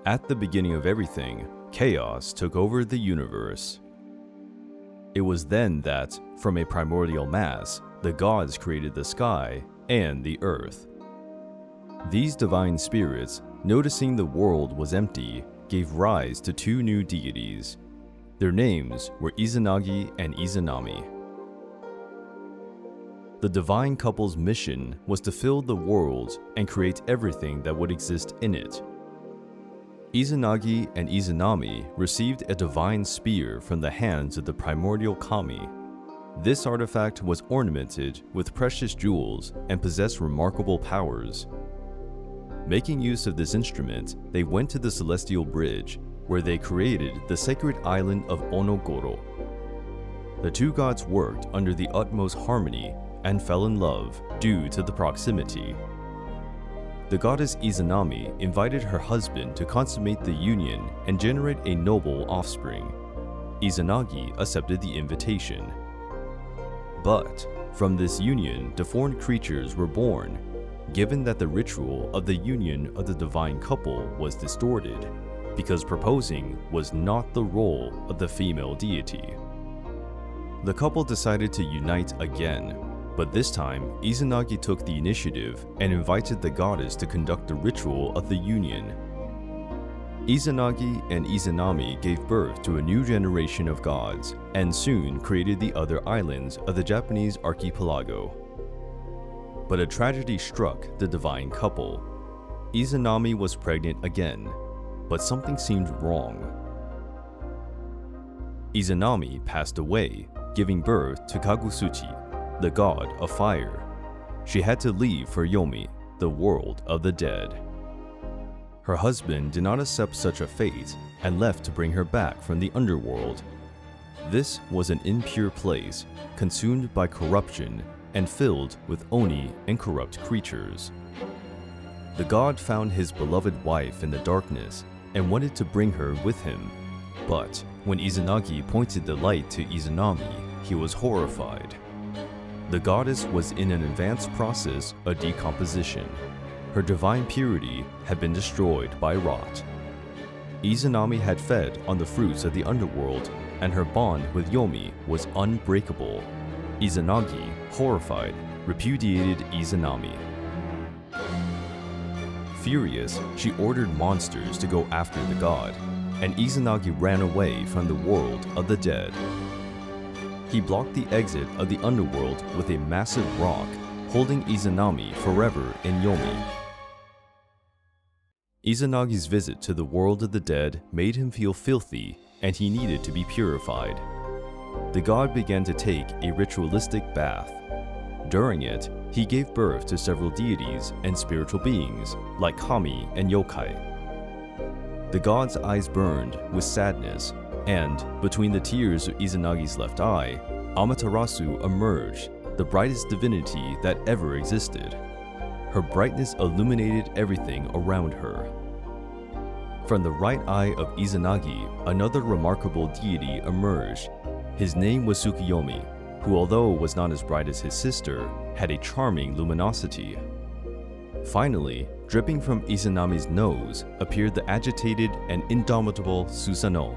At the beginning of everything, chaos took over the universe. It was then that, from a primordial mass, the gods created the sky and the earth. These divine spirits, noticing the world was empty, gave rise to two new deities. Their names were Izanagi and Izanami. The divine couple's mission was to fill the world and create everything that would exist in it. Izanagi and Izanami received a divine spear from the hands of the primordial kami. This artifact was ornamented with precious jewels and possessed remarkable powers. Making use of this instrument, they went to the celestial bridge, where they created the sacred island of Onogoro. The two gods worked under the utmost harmony and fell in love due to the proximity. The goddess Izanami invited her husband to consummate the union and generate a noble offspring. Izanagi accepted the invitation. But from this union, deformed creatures were born, given that the ritual of the union of the divine couple was distorted, because proposing was not the role of the female deity. The couple decided to unite again, but this time Izanagi took the initiative and invited the goddess to conduct the ritual of the union. Izanagi and Izanami gave birth to a new generation of gods, and soon created the other islands of the Japanese archipelago. But a tragedy struck the divine couple. Izanami was pregnant again, but something seemed wrong. Izanami passed away, giving birth to Kagusuchi, the god of fire. She had to leave for Yomi, the world of the dead. Her husband did not accept such a fate and left to bring her back from the underworld. This was an impure place, consumed by corruption and filled with oni and corrupt creatures. The god found his beloved wife in the darkness and wanted to bring her with him. But when Izanagi pointed the light to Izanami, he was horrified. The goddess was in an advanced process of decomposition. Her divine purity had been destroyed by rot. Izanami had fed on the fruits of the underworld, and her bond with Yomi was unbreakable. Izanagi, horrified, repudiated Izanami. Furious, she ordered monsters to go after the god, and Izanagi ran away from the world of the dead. He blocked the exit of the underworld with a massive rock, holding Izanami forever in Yomi. Izanagi's visit to the world of the dead made him feel filthy, and he needed to be purified. The god began to take a ritualistic bath. During it, he gave birth to several deities and spiritual beings, like kami and yokai. The god's eyes burned with sadness, and between the tears of Izanagi's left eye, Amaterasu emerged, the brightest divinity that ever existed. Her brightness illuminated everything around her. From the right eye of Izanagi, another remarkable deity emerged. His name was Tsukuyomi, who, although was not as bright as his sister, had a charming luminosity. Finally, dripping from Izanami's nose appeared the agitated and indomitable Susanoo.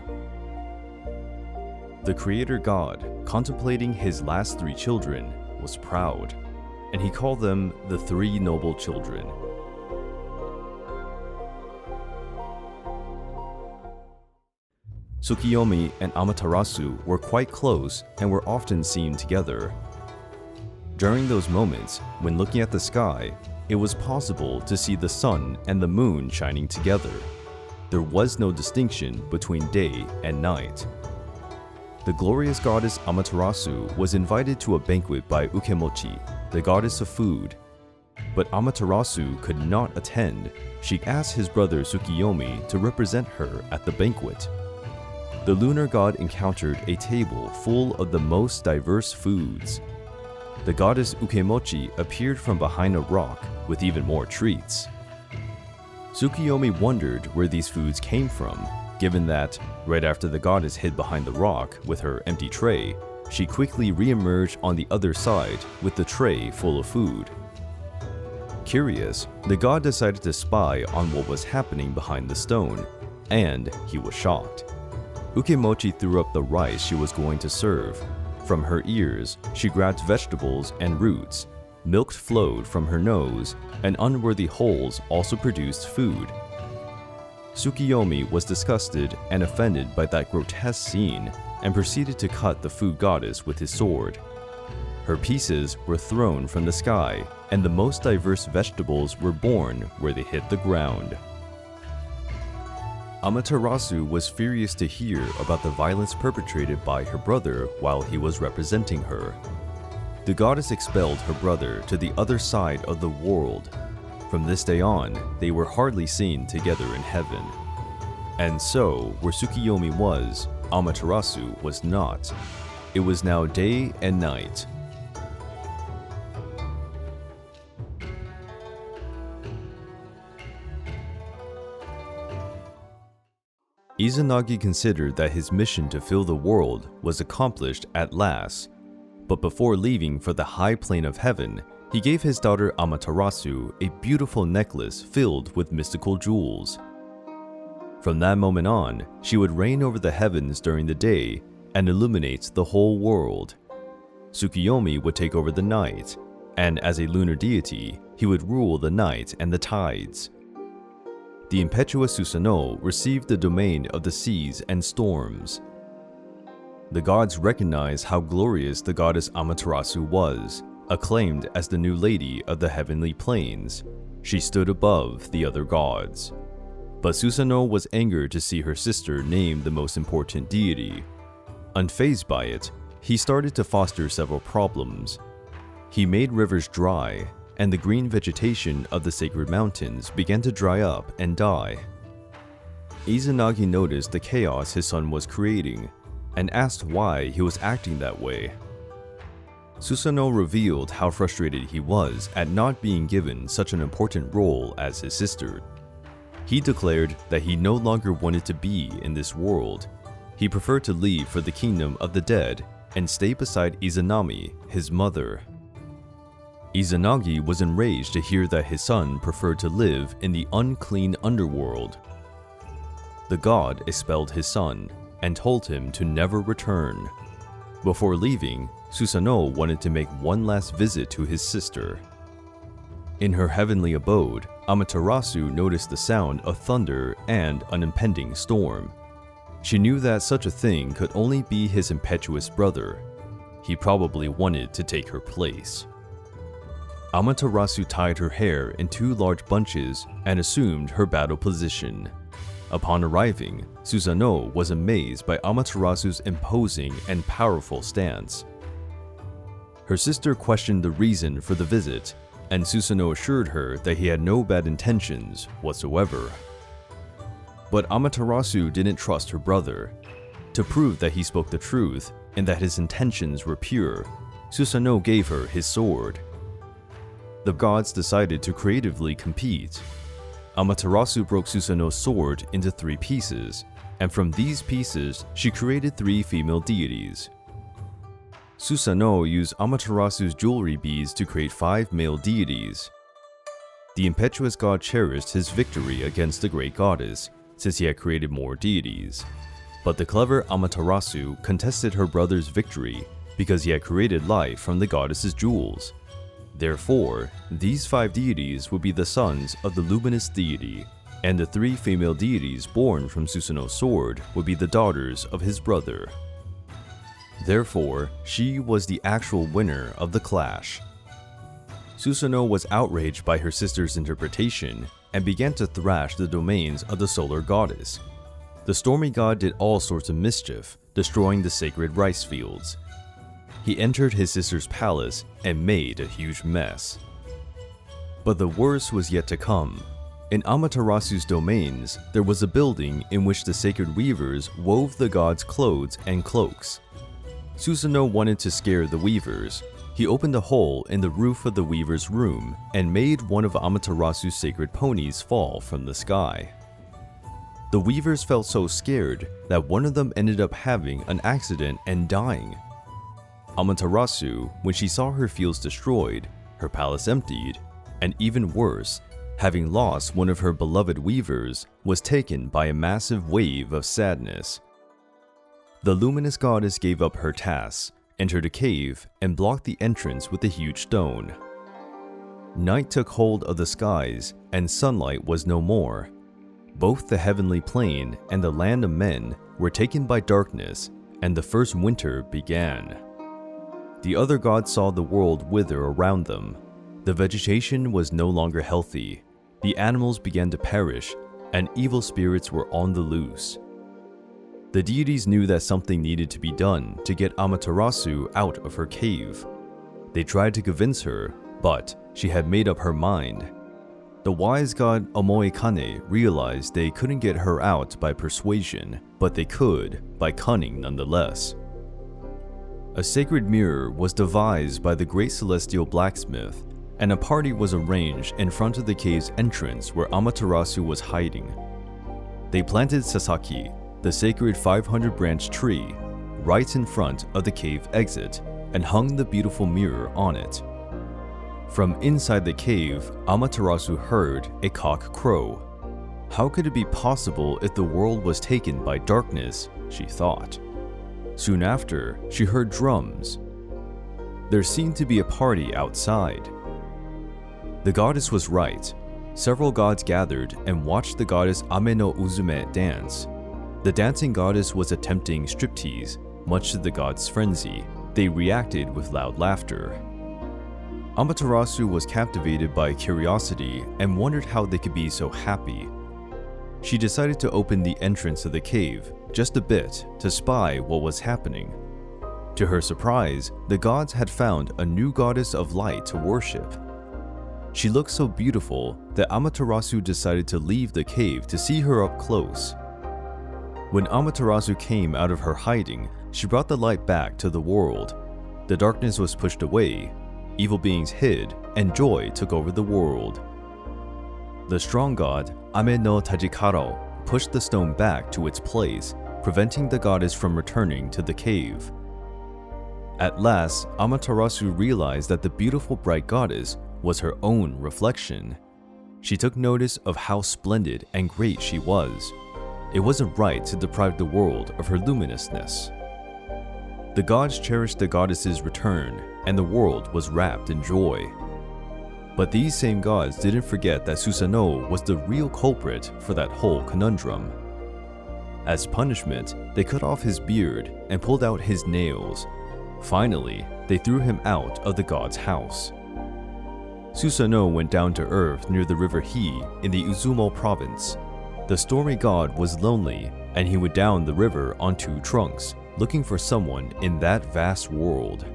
The creator god, contemplating his last three children, was proud, and he called them the Three Noble Children. Tsukuyomi and Amaterasu were quite close and were often seen together. During those moments, when looking at the sky, it was possible to see the sun and the moon shining together. There was no distinction between day and night. The glorious goddess Amaterasu was invited to a banquet by Ukemochi, the goddess of food. But Amaterasu could not attend. She asked his brother Tsukuyomi to represent her at the banquet. The lunar god encountered a table full of the most diverse foods. The goddess Ukemochi appeared from behind a rock with even more treats. Tsukuyomi wondered where these foods came from, given that, right after the goddess hid behind the rock with her empty tray, she quickly re-emerged on the other side with the tray full of food. Curious, the god decided to spy on what was happening behind the stone and he was shocked. Ukemochi threw up the rice she was going to serve. From her ears, she grabbed vegetables and roots. Milk flowed from her nose, and unworthy holes also produced food. Tsukuyomi was disgusted and offended by that grotesque scene and proceeded to cut the food goddess with his sword. Her pieces were thrown from the sky, and the most diverse vegetables were born where they hit the ground. Amaterasu was furious to hear about the violence perpetrated by her brother while he was representing her. The goddess expelled her brother to the other side of the world. From this day on, they were hardly seen together in heaven. And so, where Tsukuyomi was, Amaterasu was not. It was now day and night. Izanagi considered that his mission to fill the world was accomplished at last, but before leaving for the high plane of heaven, he gave his daughter Amaterasu a beautiful necklace filled with mystical jewels. From that moment on, she would reign over the heavens during the day and illuminate the whole world. Tsukuyomi would take over the night, and as a lunar deity, he would rule the night and the tides. The impetuous Susanoo received the domain of the seas and storms. The gods recognized how glorious the goddess Amaterasu was, acclaimed as the new lady of the heavenly plains. She stood above the other gods. But Susanoo was angered to see her sister named the most important deity. Unfazed by it, he started to foster several problems. He made rivers dry, and the green vegetation of the sacred mountains began to dry up and die. Izanagi noticed the chaos his son was creating, and asked why he was acting that way. Susanoo revealed how frustrated he was at not being given such an important role as his sister. He declared that he no longer wanted to be in this world. He preferred to leave for the kingdom of the dead and stay beside Izanami, his mother. Izanagi was enraged to hear that his son preferred to live in the unclean underworld. The god expelled his son and told him to never return. Before leaving, Susanoo wanted to make one last visit to his sister. In her heavenly abode, Amaterasu noticed the sound of thunder and an impending storm. She knew that such a thing could only be his impetuous brother. He probably wanted to take her place. Amaterasu tied her hair in 2 large bunches and assumed her battle position. Upon arriving, Susanoo was amazed by Amaterasu's imposing and powerful stance. Her sister questioned the reason for the visit, and Susanoo assured her that he had no bad intentions whatsoever. But Amaterasu didn't trust her brother. To prove that he spoke the truth and that his intentions were pure, Susanoo gave her his sword. The gods decided to creatively compete. Amaterasu broke Susanoo's sword into 3 pieces, and from these pieces, she created 3 female deities. Susanoo used Amaterasu's jewelry beads to create 5 male deities. The impetuous god cherished his victory against the great goddess, since he had created more deities. But the clever Amaterasu contested her brother's victory because he had created life from the goddess's jewels. Therefore, these 5 deities would be the sons of the luminous deity, and the 3 female deities born from Susanoo's sword would be the daughters of his brother. Therefore, she was the actual winner of the clash. Susanoo was outraged by her sister's interpretation and began to thrash the domains of the solar goddess. The stormy god did all sorts of mischief, destroying the sacred rice fields. He entered his sister's palace and made a huge mess. But the worst was yet to come. In Amaterasu's domains, there was a building in which the sacred weavers wove the gods' clothes and cloaks. Susanoo wanted to scare the weavers. He opened a hole in the roof of the weaver's room and made one of Amaterasu's sacred ponies fall from the sky. The weavers felt so scared that one of them ended up having an accident and dying. Amaterasu, when she saw her fields destroyed, her palace emptied, and even worse, having lost one of her beloved weavers, was taken by a massive wave of sadness. The luminous goddess gave up her tasks, entered a cave, and blocked the entrance with a huge stone. Night took hold of the skies, and sunlight was no more. Both the heavenly plane and the land of men were taken by darkness, and the first winter began. The other gods saw the world wither around them. The vegetation was no longer healthy, the animals began to perish, and evil spirits were on the loose. The deities knew that something needed to be done to get Amaterasu out of her cave. They tried to convince her, but she had made up her mind. The wise god Omoikane realized they couldn't get her out by persuasion, but they could by cunning nonetheless. A sacred mirror was devised by the great celestial blacksmith, and a party was arranged in front of the cave's entrance where Amaterasu was hiding. They planted Sasaki, the sacred 500-branch tree, right in front of the cave exit and hung the beautiful mirror on it. From inside the cave, Amaterasu heard a cock crow. How could it be possible if the world was taken by darkness, she thought. Soon after, she heard drums. There seemed to be a party outside. The goddess was right. Several gods gathered and watched the goddess Ame no Uzume dance. The dancing goddess was attempting striptease, much to the gods' frenzy. They reacted with loud laughter. Amaterasu was captivated by curiosity and wondered how they could be so happy. She decided to open the entrance of the cave just a bit to spy what was happening. To her surprise, the gods had found a new goddess of light to worship. She looked so beautiful that Amaterasu decided to leave the cave to see her up close. When Amaterasu came out of her hiding, she brought the light back to the world. The darkness was pushed away, evil beings hid, and joy took over the world. The strong god, Ame no Tajikaro, pushed the stone back to its place, preventing the goddess from returning to the cave. At last, Amaterasu realized that the beautiful bright goddess was her own reflection. She took notice of how splendid and great she was. It wasn't right to deprive the world of her luminousness. The gods cherished the goddess's return, and the world was wrapped in joy. But these same gods didn't forget that Susanoo was the real culprit for that whole conundrum. As punishment, they cut off his beard and pulled out his nails. Finally, they threw him out of the god's house. Susanoo went down to earth near the river Hi in the Izumo province. The stormy god was lonely, and he went down the river on two trunks, looking for someone in that vast world.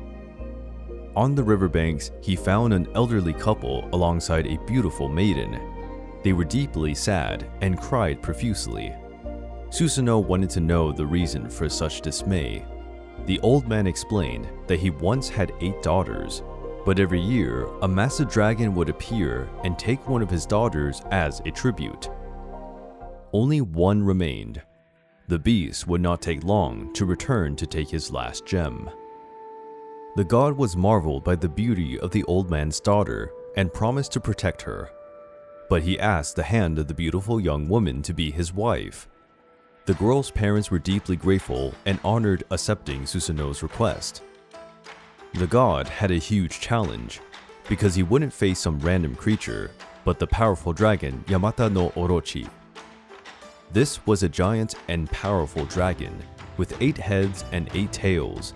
On the riverbanks, he found an elderly couple alongside a beautiful maiden. They were deeply sad and cried profusely. Susanoo wanted to know the reason for such dismay. The old man explained that he once had 8 daughters, but every year a massive dragon would appear and take one of his daughters as a tribute. Only one remained. The beast would not take long to return to take his last gem. The god was marveled by the beauty of the old man's daughter and promised to protect her. But he asked the hand of the beautiful young woman to be his wife. The girl's parents were deeply grateful and honored accepting Susanoo's request. The god had a huge challenge, because he wouldn't face some random creature, but the powerful dragon Yamata no Orochi. This was a giant and powerful dragon, with 8 heads and 8 tails.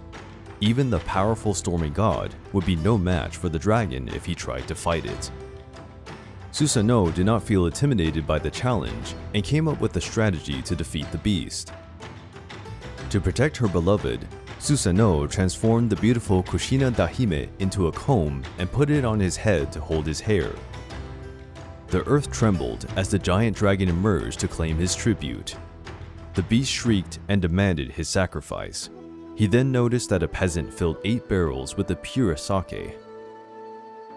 Even the powerful stormy god would be no match for the dragon if he tried to fight it. Susanoo did not feel intimidated by the challenge and came up with a strategy to defeat the beast. To protect her beloved, Susanoo transformed the beautiful Kushina Dahime into a comb and put it on his head to hold his hair. The earth trembled as the giant dragon emerged to claim his tribute. The beast shrieked and demanded his sacrifice. He then noticed that a peasant filled 8 barrels with the pure sake.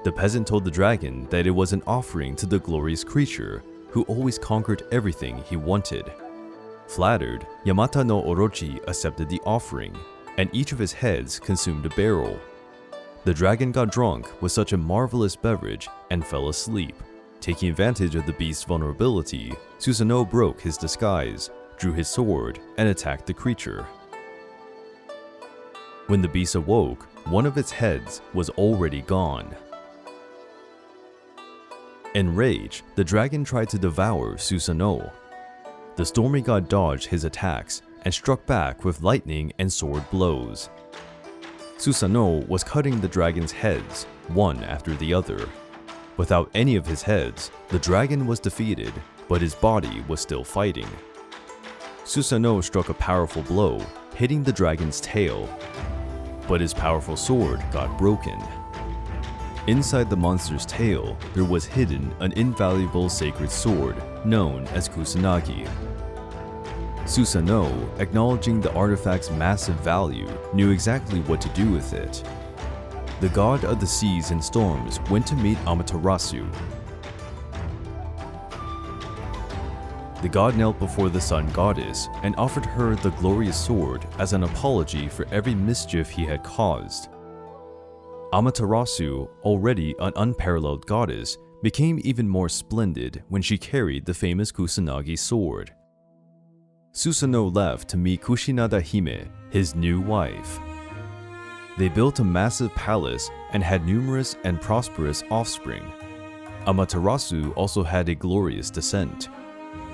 The peasant told the dragon that it was an offering to the glorious creature who always conquered everything he wanted. Flattered, Yamata no Orochi accepted the offering, and each of his heads consumed a barrel. The dragon got drunk with such a marvelous beverage and fell asleep, Taking advantage of the beast's vulnerability, Susanoo broke his disguise, drew his sword, and attacked the creature. When the beast awoke, one of its heads was already gone. Enraged, the dragon tried to devour Susanoo. The stormy god dodged his attacks and struck back with lightning and sword blows. Susanoo was cutting the dragon's heads, one after the other. Without any of his heads, the dragon was defeated, but his body was still fighting. Susanoo struck a powerful blow, hitting the dragon's tail, but his powerful sword got broken. Inside the monster's tail, there was hidden an invaluable sacred sword known as Kusanagi. Susanoo, acknowledging the artifact's massive value, knew exactly what to do with it. The god of the seas and storms went to meet Amaterasu. The god knelt before the sun goddess and offered her the glorious sword as an apology for every mischief he had caused. Amaterasu, already an unparalleled goddess, became even more splendid when she carried the famous Kusanagi sword. Susanoo left to meet Kushinada Hime, his new wife. They built a massive palace and had numerous and prosperous offspring. Amaterasu also had a glorious descent.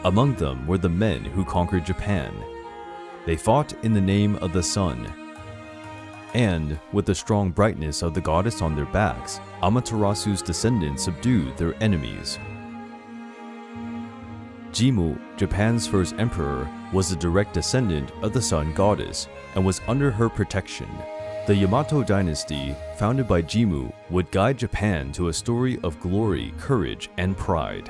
Among them were the men who conquered Japan. They fought in the name of the sun. And, with the strong brightness of the goddess on their backs, Amaterasu's descendants subdued their enemies. Jimmu, Japan's first emperor, was a direct descendant of the sun goddess and was under her protection. The Yamato dynasty, founded by Jimmu, would guide Japan to a story of glory, courage, and pride.